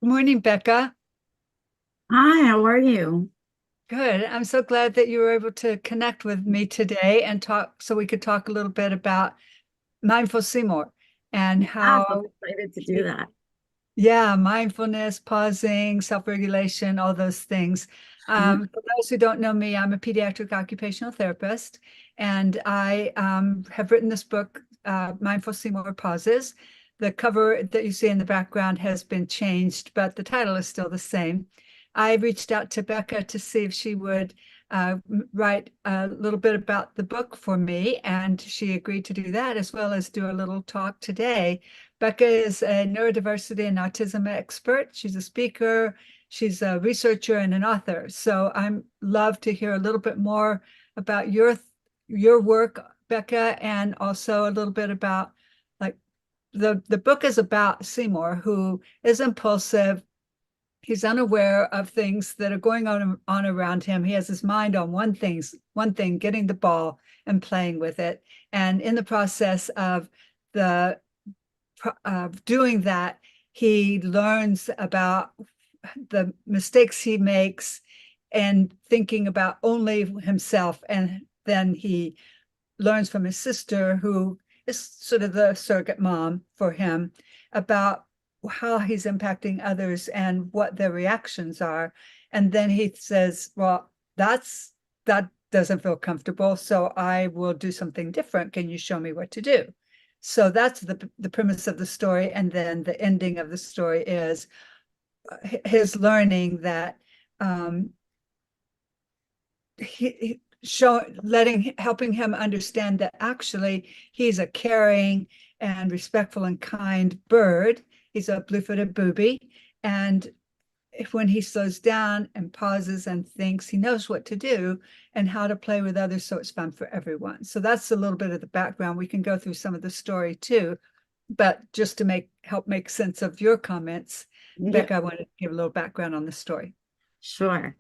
Good morning, Becca. Hi, how are you? Good. I'm so glad that you were able to connect with me today and talk so we could talk a little bit about Mindful Seymour and Yes, I'm how excited to do he, that. yeah, mindfulness, pausing, self-regulation, all those things. Yeah. For those who don't know me, I'm a pediatric occupational therapist, and I have written this book, Mindful Seymour Pauses. The cover that you see in the background has been changed, but the title is still the same. I reached out to Becca to see if she would write a little bit about the book for me, and she agreed to do that as well as do a little talk today. Becca is a neurodiversity and autism expert. She's a speaker, she's a researcher and an author. So I'm love to hear a little bit more about your work, Becca, and also a little bit about like the book is about Seymour, who is impulsive. He's unaware of things that are going on around him. He has his mind on one thing, getting the ball and playing with it. And in the process the of doing that, he learns about the mistakes he makes and thinking about only himself. And then he learns from his sister, who is sort of the surrogate mom for him, about how he's impacting others and what their reactions are. And then he says, well, that doesn't feel comfortable, so I will do something different. Can you show me what to do? So that's the premise of the story. And then the ending of the story is his learning that um, helping him understand that actually he's a caring and respectful and kind bird. He's a blue-footed booby, and when he slows down and pauses and thinks, he knows what to do and how to play with others, so it's fun for everyone. So that's a little bit of the background. We can go through some of the story too, but just to help make sense of your comments, Yeah. Becca, I wanted to give a little background on the story. Sure.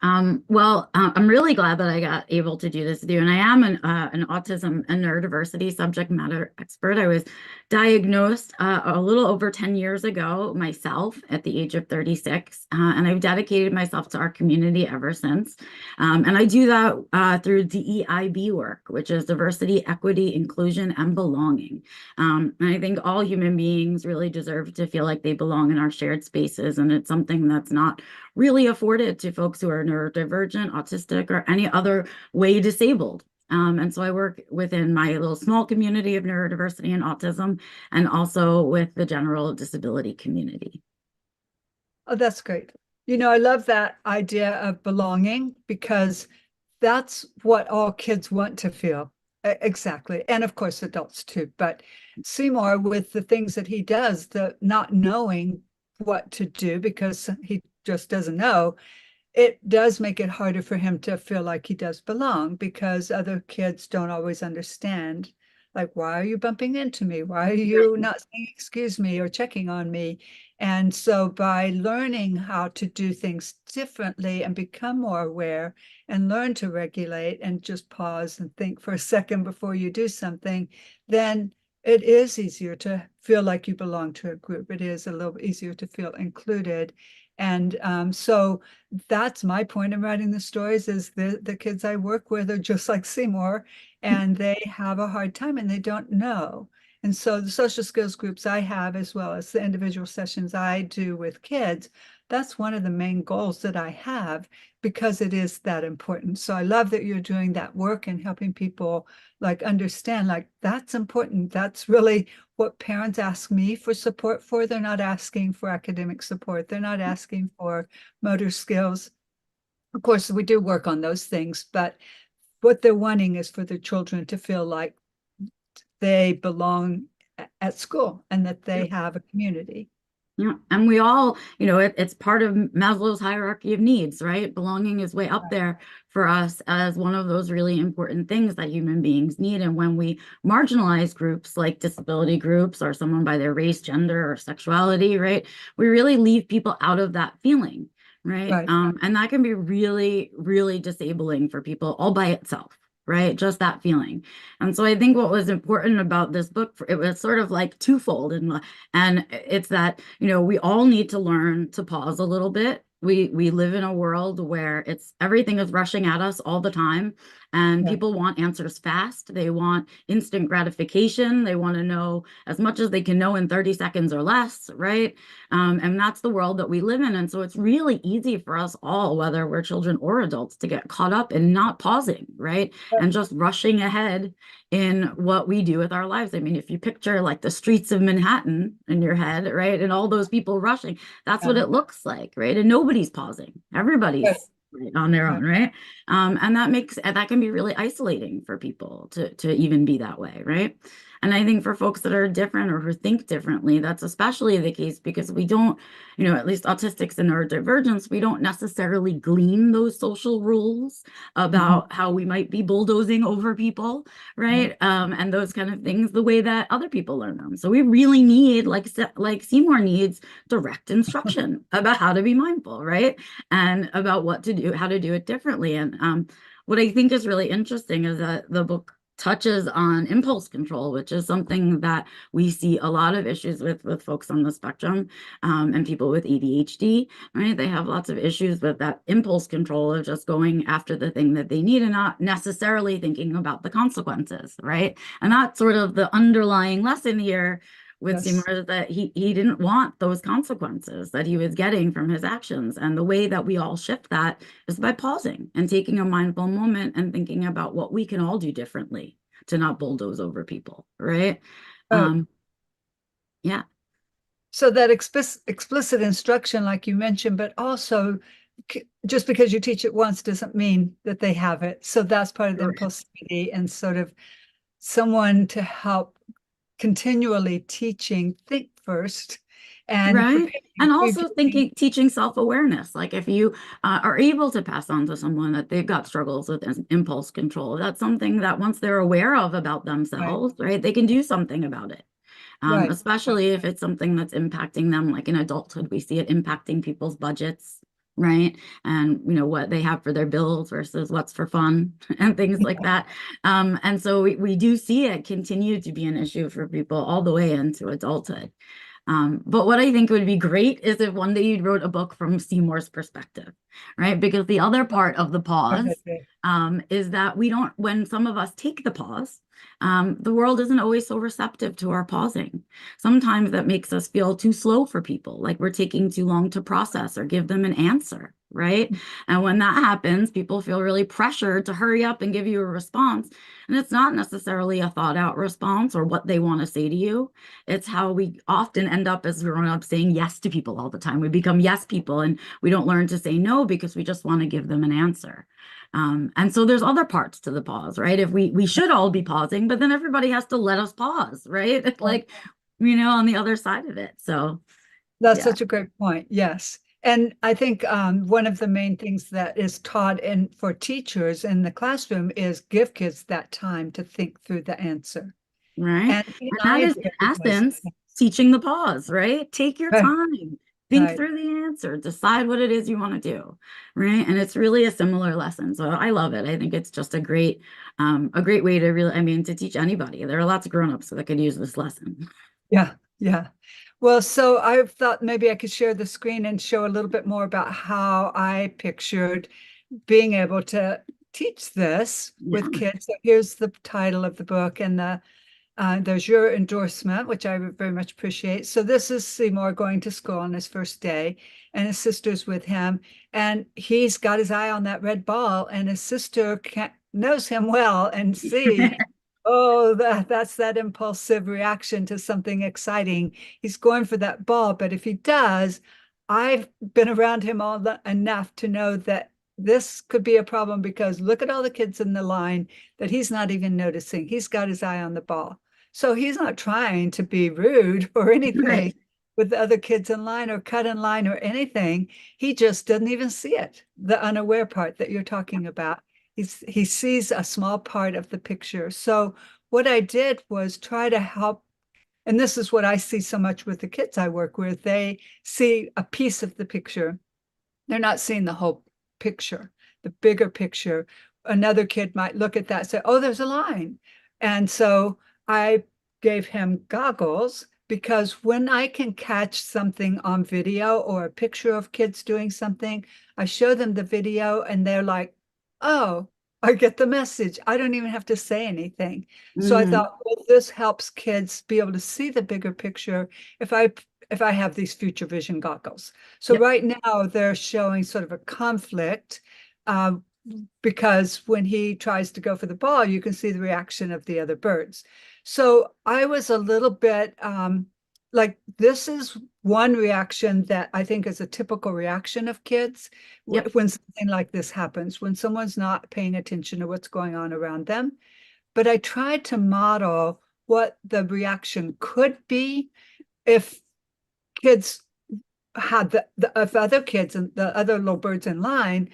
I'm really glad that I got able to do this with you. And I am an autism and neurodiversity subject matter expert. I was diagnosed a little over 10 years ago myself at the age of 36, and I've dedicated myself to our community ever since. And I do that through DEIB work, which is diversity, equity, inclusion, and belonging. And I think all human beings really deserve to feel like they belong in our shared spaces. And it's something that's not really afforded to folks who are neurodivergent, autistic, or any other way disabled. And so I work within my little small community of neurodiversity and autism, and also with the general disability community. Oh, that's great. I love that idea of belonging because that's what all kids want to feel. Exactly. And of course, adults too. But Seymour, with the things that he does, the not knowing what to do because he just doesn't know, it does make it harder for him to feel like he does belong because other kids don't always understand. Like, why are you bumping into me? Why are you not saying excuse me or checking on me? And so, by learning how to do things differently and become more aware and learn to regulate and just pause and think for a second before you do something, then it is easier to feel like you belong to a group. It is a little easier to feel included. And so, that's my point in writing the stories is the kids I work with are just like Seymour, and they have a hard time and they don't know. And so the social skills groups I have, as well as the individual sessions I do with kids, that's one of the main goals that I have because it is that important. So I love that you're doing that work and helping people like understand like that's important. That's really what parents ask me for support for. They're not asking for academic support. They're not asking for motor skills. Of course, we do work on those things, but what they're wanting is for their children to feel like they belong at school and that they have a community. Yeah, and we all, it's part of Maslow's hierarchy of needs, right? Belonging is way up there for us as one of those really important things that human beings need. And when we marginalize groups like disability groups or someone by their race, gender, or sexuality, right, we really leave people out of that feeling, right? Right. And that can be really, really disabling for people all by itself. right? Just that feeling. And so I think what was important about this book, it was sort of like twofold. And it's that, we all need to learn to pause a little bit. We live in a world where everything is rushing at us all the time, and Yeah. people want answers fast. They want instant gratification. They want to know as much as they can know in 30 seconds or less, right? And that's the world that we live in. And so it's really easy for us all, whether we're children or adults, to get caught up in not pausing, right? And just rushing ahead in what we do with our lives. I mean, if you picture like the streets of Manhattan in your head, right? And all those people rushing, that's what Yeah. it looks like, right? And nobody's pausing. Right. Everybody's right on their Right. own, right? And that can be really isolating for people to even be that way, right? And I think for folks that are different or who think differently, that's especially the case because we don't, at least autistics and neurodivergence, we don't necessarily glean those social rules Mhm. about how we might be bulldozing over people, right? And those kind of things, the way that other people learn them. So we really need, like Seymour needs, direct instruction about how to be mindful, right? And about what to do, how to do it differently. And what I think is really interesting is that the book touches on impulse control, which is something that we see a lot of issues with folks on the spectrum, and people with ADHD, right? They have lots of issues with that impulse control of just going after the thing that they need and not necessarily thinking about the consequences, right? And that's sort of the underlying lesson here with Yes. Seymour, is that he didn't want those consequences that he was getting from his actions. And the way that we all shift that is by pausing and taking a mindful moment and thinking about what we can all do differently to not bulldoze over people, right? Right. Um, yeah, So that explicit instruction, like you mentioned, but also just because you teach it once doesn't mean that they have it. So that's part of the correct. impulsivity and sort of someone to help continually teaching, think first and Right. preparing, And also reviewing. teaching self-awareness. Like if you are able to pass on to someone that they've got struggles with impulse control, that's something that once they're aware of about Right. themselves, right, they can do something about it. Right. Especially if it's something that's impacting them, like in adulthood, we see it impacting people's budgets, right? And what they have for their bills versus what's for fun and things like that. And so we do see it continue to be an issue for people all the way into adulthood. But what I think would be great is if one day you wrote a book from Seymour's perspective, right? Because the other part of the pause Okay. is that when some of us take the pause, the world isn't always so receptive to our pausing. Sometimes that makes us feel too slow for people, like we're taking too long to process or give them an answer, right? And when that happens, people feel really pressured to hurry up and give you a response. And it's not necessarily a thought out response or what they want to say to you. It's how we often end up as grown up saying yes to people all the time. We become yes people and we don't learn to say no because we just want to give them an answer. And so there's other parts to the pause, right? If we should all be pausing, but then everybody has to let us pause, right? Like, on the other side of it. So That's yeah, such a great point. Yes. And I think one of the main things that is taught in for teachers in the classroom is give kids that time to think through the answer. right. And even And that I is do in this. essence teaching the pause, right? Take your Right, time. Think right. through the answer, decide what it is you want to do, right? And it's really a similar lesson. So I love it. I think it's just a great way to really, I mean, to teach anybody. There are lots of grown-ups that could use this lesson. Yeah, yeah. Well, so I thought maybe I could share the screen and show a little bit more about how I pictured being able to teach this with Yeah, kids. So here's the title of the book, and there's your endorsement, which I very much appreciate. So this is Seymour going to school on his first day, and his sister's with him, and he's got his eye on that red ball, and his sister knows him well and see, oh, that's that impulsive reaction to something exciting. He's going for that ball, but if he does, I've been around him enough to know that this could be a problem because look at all the kids in the line that he's not even noticing. He's got his eye on the ball. So he's not trying to be rude or anything right. with the other kids in line or cut in line or anything. He just doesn't even see it, the unaware part that you're talking about. He sees a small part of the picture. So what I did was try to help, and this is what I see so much with the kids I work with. They see a piece of the picture. They're not seeing the whole picture, the bigger picture, another kid might look at that and say, oh, there's a line. And so I gave him goggles, because when I can catch something on video or a picture of kids doing something, I show them the video and they're like, oh, I get the message. I don't even have to say anything. So I Mhm. thought, well, this helps kids be able to see the bigger picture if I have these future vision goggles. So Yep. right now they're showing sort of a conflict, uh, because when he tries to go for the ball, you can see the reaction of the other birds. So I was a little bit like, this is one reaction that I think is a typical reaction of kids Yep. when something like this happens, when someone's not paying attention to what's going on around them. But I tried to model what the reaction could be if kids had if other kids and the other little birds in line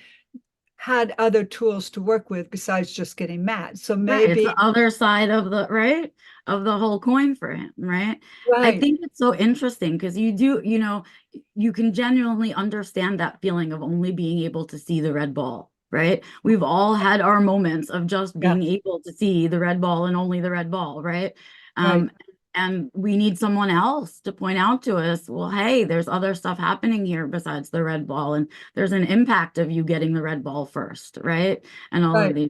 had other tools to work with besides just getting mad. So Right. It's the maybe, other side of the right of the whole coin for him, right? I right, think it's so interesting because you do, you can genuinely understand that feeling of only being able to see the red ball, right? We've all had our moments of just yeah, being able to see the red ball and only the red ball, right? right, Um, and we need someone else to point out to us, well, hey, there's other stuff happening here besides the red ball, and there's an impact of you getting the red ball first, right? And all of right, these.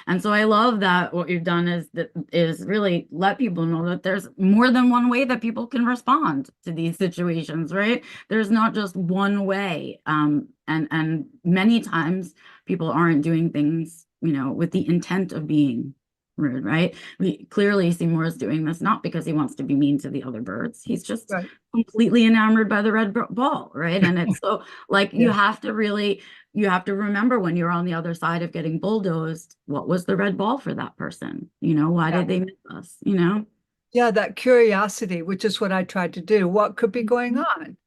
And so I love that what you've done is really let people know that there's more than one way that people can respond to these situations, right? There's not just one way. And many times people aren't doing things, with the intent of being rude, right? We clearly Seymour is doing this not because he wants to be mean to the other birds. He's just right. completely enamored by the red ball, right? And it's so like Yeah, you have to remember when you're on the other side of getting bulldozed, what was the red ball for that person? Why yeah. did they miss us? You know? Yeah, that curiosity, which is what I tried to do. What could be going Mhm. on?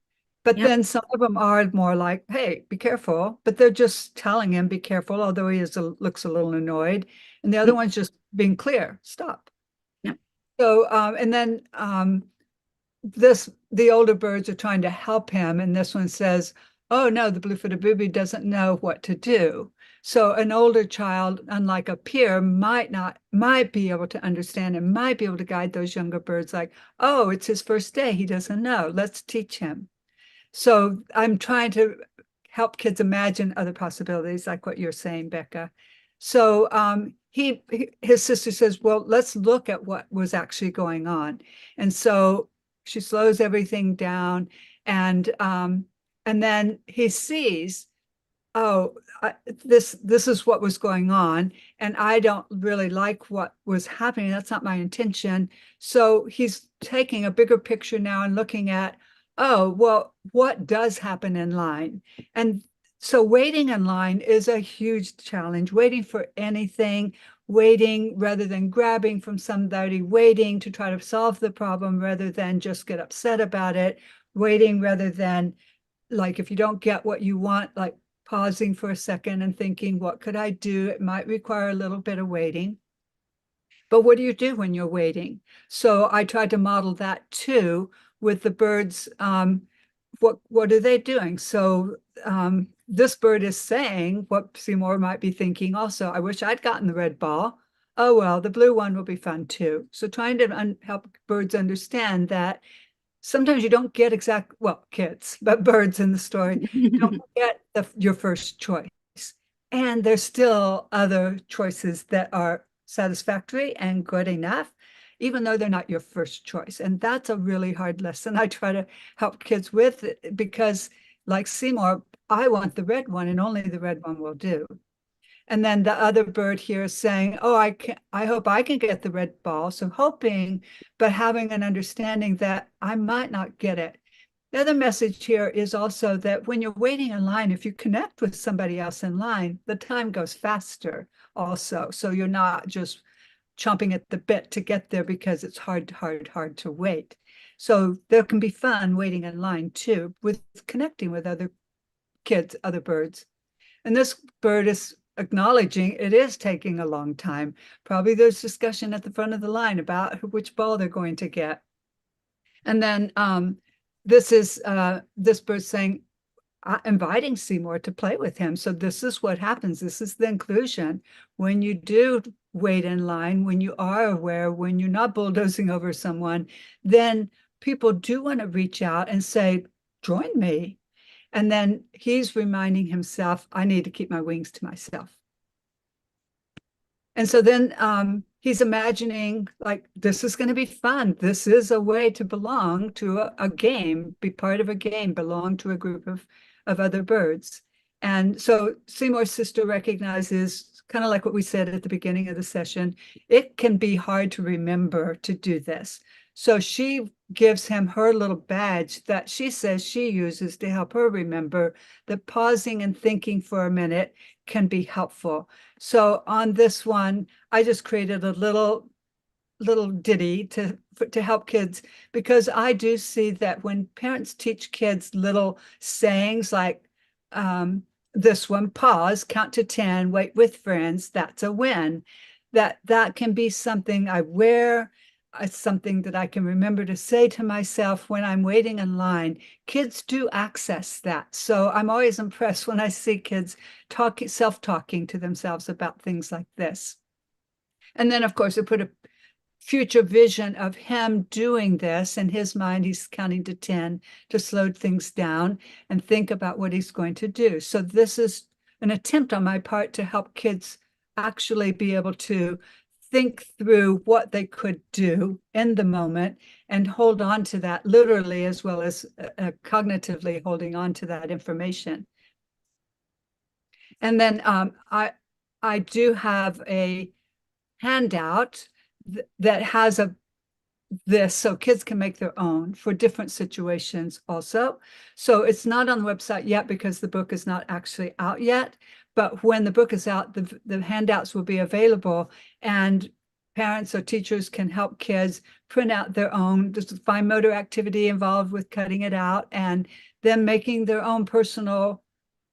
But Yep. then some of them are more like, hey, be careful. But they're just telling him, be careful, although looks a little annoyed. And the other Yep. one's just being clear, stop. Yep. So, and then the older birds are trying to help him, and this one says, oh no, the blue-footed booby doesn't know what to do. So an older child, unlike a peer, might be able to understand and might be able to guide those younger birds, like, oh, it's his first day, he doesn't know, let's teach him. So I'm trying to help kids imagine other possibilities, like what you're saying, Becca. So his sister says, well, let's look at what was actually going on. And so she slows everything down, and um, and then he sees, oh, this is what was going on, and I don't really like what was happening. That's not my intention. So he's taking a bigger picture now and looking at, oh, well, what does happen in line? And so waiting in line is a huge challenge. Waiting for anything, waiting rather than grabbing from somebody, waiting to try to solve the problem rather than just get upset about it, waiting rather than, like, if you don't get what you want, like pausing for a second and thinking, what could I do? It might require a little bit of waiting. But what do you do when you're waiting? So I tried to model that too with the birds. What are they doing? So this bird is saying what Seymour might be thinking also. I wish I'd gotten the red ball. Oh well, the blue one will be fun too. So trying to help birds understand that sometimes you don't get well, kids, but birds in the story don't get your first choice. And there's still other choices that are satisfactory and good enough, even though they're not your first choice. And that's a really hard lesson I try to help kids with, because, like Seymour, I want the red one and only the red one will do. And then the other bird here is saying, oh, I hope I can get the red ball. So hoping, but having an understanding that I might not get it. The other message here is also that when you're waiting in line, if you connect with somebody else in line, the time goes faster also. So you're not just chomping at the bit to get there because it's hard to wait. So there can be fun waiting in line too, with connecting with other kids, other birds. And this bird is acknowledging it is taking a long time. Probably there's discussion at the front of the line about which ball they're going to get. And then this bird saying, inviting Seymour to play with him. So this is what happens. This is the inclusion. When you do wait in line, when you are aware, when you're not bulldozing over someone, then people do want to reach out and say, join me. And then he's reminding himself, I need to keep my wings to myself. And so then he's imagining, like, this is going to be fun. This is a way to belong to a game, be part of a game, belong to a group of other birds. And so Seymour's sister recognizes, kind of like what we said at the beginning of the session, it can be hard to remember to do this. So she gives him her little badge that she says she uses to help her remember that pausing and thinking for a minute can be helpful. So on this one, I just created a little ditty to help kids, because I do see that when parents teach kids little sayings like this one, pause, count to 10, wait with friends, that's a win, that can be something I wear. It's something that I can remember to say to myself when I'm waiting in line. Kids do access that. So I'm always impressed when I see kids self-talking to themselves about things like this. And then, of course, I put a future vision of him doing this. In his mind, he's counting to 10 to slow things down and think about what he's going to do. So this is an attempt on my part to help kids actually be able to think through what they could do in the moment and hold on to that literally as well as cognitively holding on to that information. And then I do have a handout that has this so kids can make their own for different situations also. So it's not on the website yet because the book is not actually out yet. But when the book is out, the handouts will be available, and parents or teachers can help kids print out their own. There's a fine motor activity involved with cutting it out and then making their own personal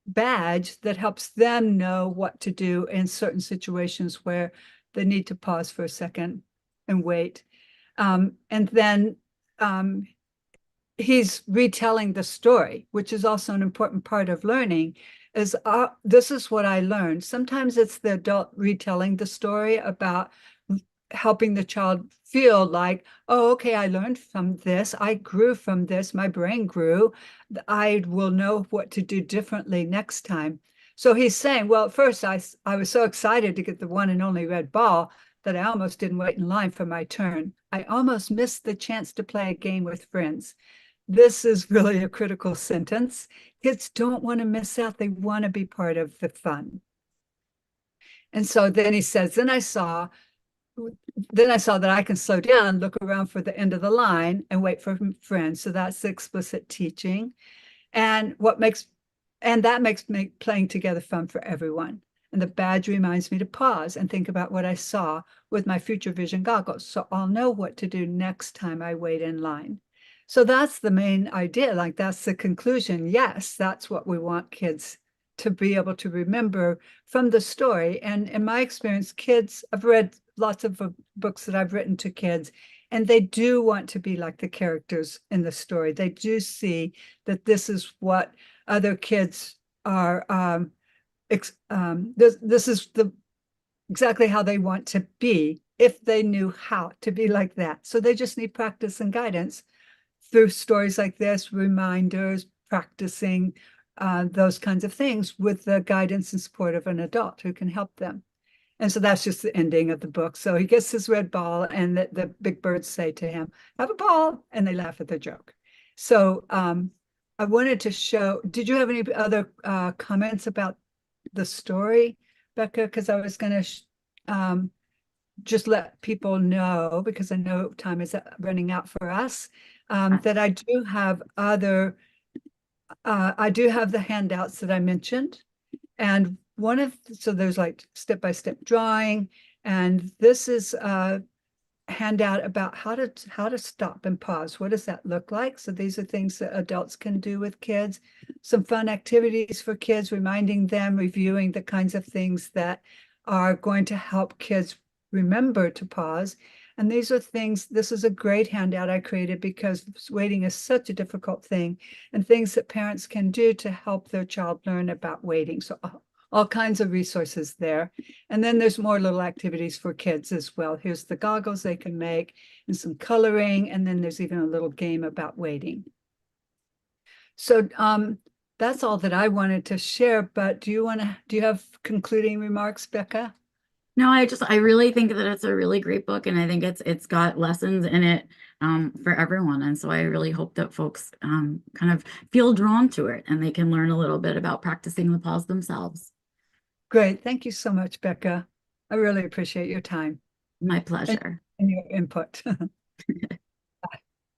badge that helps them know what to do in certain situations where they need to pause for a second and wait. And then he's retelling the story, which is also an important part of learning. This is what I learned. Sometimes it's the adult retelling the story about helping the child feel like, oh, okay, I learned from this. I grew from this. My brain grew. I will know what to do differently next time. So he's saying, well, at first I was so excited to get the one and only red ball that I almost didn't wait in line for my turn. I almost missed the chance to play a game with friends. This is really a critical sentence. Kids don't want to miss out. They want to be part of the fun. And so then he says, then I saw that I can slow down, look around for the end of the line and wait for friends. So that's the explicit teaching. And that makes playing together fun for everyone. And the badge reminds me to pause and think about what I saw with my future vision goggles. So I'll know what to do next time I wait in line. So that's the main idea. Like, that's the conclusion. Yes, that's what we want kids to be able to remember from the story. And in my experience, kids, I've read lots of books that I've written to kids, and they do want to be like the characters in the story. They do see that this is what other kids are, this is exactly how they want to be if they knew how to be like that. So they just need practice and guidance through stories like this, reminders, practicing those kinds of things with the guidance and support of an adult who can help them. And so that's just the ending of the book. So he gets his red ball, and the big birds say to him, have a ball, and they laugh at the joke. So I wanted to show, did you have any other comments about the story, Becca? Because I was going to just let people know, because I know time is running out for us, that I do have the handouts that I mentioned. And so there's like step-by-step drawing, and this is a handout about how to stop and pause. What does that look like? So these are things that adults can do with kids. Some fun activities for kids, reminding them, reviewing the kinds of things that are going to help kids remember to pause. And these are things, this is a great handout I created because waiting is such a difficult thing, and things that parents can do to help their child learn about waiting. So all kinds of resources there. And then there's more little activities for kids as well. Here's the goggles they can make and some coloring. And then there's even a little game about waiting. So that's all that I wanted to share, but do you have concluding remarks, Becca? No, I really think that it's a really great book, and I think it's got lessons in it for everyone. And so I really hope that folks kind of feel drawn to it and they can learn a little bit about practicing the pause themselves. Great. Thank you so much, Becca. I really appreciate your time My pleasure. and your input.